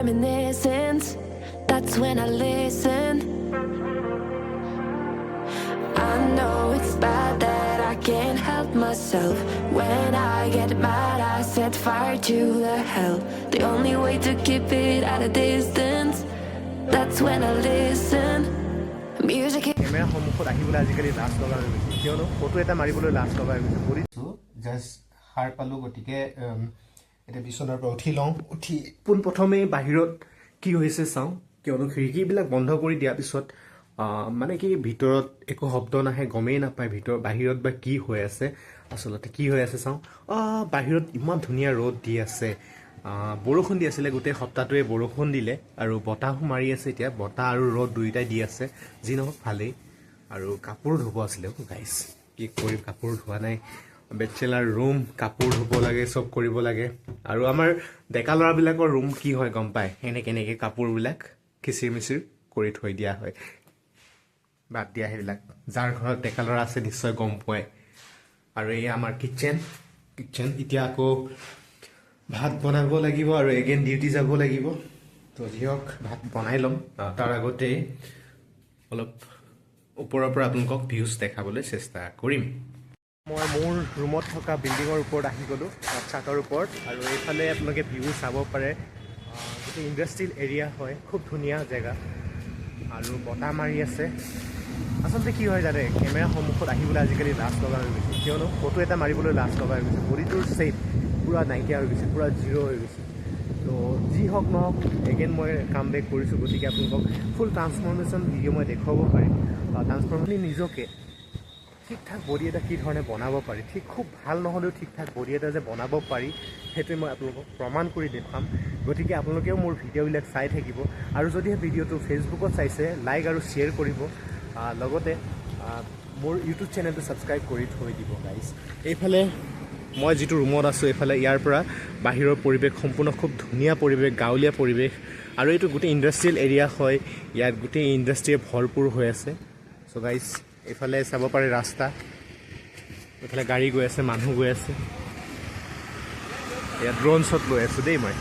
Reminiscence, that's when I listen. I know it's bad that I can't help myself. When I get mad, I set fire to the hell. The only way to keep it at a distance, that's when I listen. Music. Camera সন্মুখত আহিবলৈ আজিকালি লাজ লগা হৈ গৈছে, কিয়নো photo এটা মাৰিবলৈ লাজ লগা হৈ গৈছে। কৰিছোঁ জাষ্ট সাৰ পালোঁ, গতিকে এতিয়া বিচনাৰ পৰা উঠি লওঁ। উঠি পোনপ্ৰথমেই বাহিৰত কি হৈছে চাওঁ, কিয়নো খিৰিকীবিলাক বন্ধ কৰি দিয়াৰ পিছত মানে কি ভিতৰত একো শব্দ নাহে, গমেই নাপায় বাহিৰত বা কি হৈ আছে। আচলতে কি হৈ আছে চাওঁ, বাহিৰত ইমান ধুনীয়া ৰ'দ দি আছে। বৰষুণ দি আছিলে, গোটেই সপ্তাহটোৱে বৰষুণ দিলে আৰু বতাহো মাৰি আছে। এতিয়া বতাহ আৰু ৰ'দ দুয়োটাই দি আছে, যি নহওক ভালেই। আৰু কাপোৰ ধুব আছিলে গাইছ, কি কৰিম, কাপোৰ ধোৱা নাই। বেচেলাৰ ৰুম, কাপোৰ ধুব লাগে, চব কৰিব লাগে। আৰু আমাৰ ডেকা ল'ৰাবিলাকৰ ৰুম কি হয় গম পায়, এনেকৈ কাপোৰবিলাক খিচিৰ মিচিৰ কৰি থৈ দিয়া হয়। বাদ দিয়া সেইবিলাক, যাৰ ঘৰত ডেকা ল'ৰা আছে নিশ্চয় গম পায়। আৰু এই আমাৰ কিটচেন এতিয়া আকৌ ভাত বনাব লাগিব আৰু এগেইন ডিউটি যাব লাগিব। তো যি হওক ভাত বনাই ল'ম, তাৰ আগতেই অলপ ওপৰৰ পৰা আপোনালোকক ভিউজ দেখাবলৈ চেষ্টা কৰিম। মই মোৰ ৰুমত থকা বিল্ডিঙৰ ওপৰত আহি গ'লোঁ, ছাদৰ ওপৰত। আৰু এইফালে আপোনালোকে ভিউ চাব পাৰে, গোটেই ইণ্ডাষ্ট্ৰিয়েল এৰিয়া হয়, খুব ধুনীয়া জেগা আৰু বতাহ মাৰি আছে। আচলতে কি হয় জানে, কেমেৰা সন্মুখত আহিবলৈ আজিকালি লাজ লগা হৈ গৈছে, কিয়নো ফটো এটা মাৰিবলৈ লাজ লগা হৈ গৈছে। বডিটোৰ শ্বেপ পূৰা নাইকিয়া হৈ গৈছে, পূৰা জিৰ' হৈ গৈছে। তো যি হওক নহওক এগেইন মই কাম বেক কৰিছোঁ, গতিকে আপোনালোকক ফুল ট্ৰান্সফৰ্মেশ্যন ভিডিঅ' মই দেখুৱাব পাৰিম। ট্ৰান্সফৰ্মেশ্যন নিজকে ঠিক ঠাক বডি এটা কি ধৰণে বনাব পাৰি, ঠিক খুব ভাল নহ'লেও ঠিক ঠাক বডি এটা যে বনাব পাৰি, সেইটোৱে মই আপোনালোকক প্ৰমাণ কৰি দেখুৱাম। গতিকে আপোনালোকেও মোৰ ভিডিঅ'বিলাক চাই থাকিব। আৰু যদিহে ভিডিঅ'টো ফেচবুকত চাইছে, লাইক আৰু শ্বেয়াৰ কৰিব, লগতে মোৰ ইউটিউব চেনেলটো ছাবস্ক্ৰাইব কৰি থৈ দিব গাইজ। এইফালে মই যিটো ৰুমত আছোঁ, এইফালে ইয়াৰ পৰা বাহিৰৰ পৰিৱেশ সম্পূৰ্ণ খুব ধুনীয়া পৰিৱেশ, গাঁৱলীয়া পৰিৱেশ। আৰু এইটো গোটেই ইণ্ডাষ্ট্ৰিয়েল এৰিয়া হয়, ইয়াত গোটেই ইণ্ডাষ্ট্ৰিয়ে ভৰপূৰ হৈ আছে। চ' গাইজ এইফালে চাব পাৰে ৰাস্তা, এইফালে গাড়ী গৈ আছে, মানুহ গৈ আছে। ইয়াত ড্ৰোন শ্বট লৈ আছোঁ দেই মই।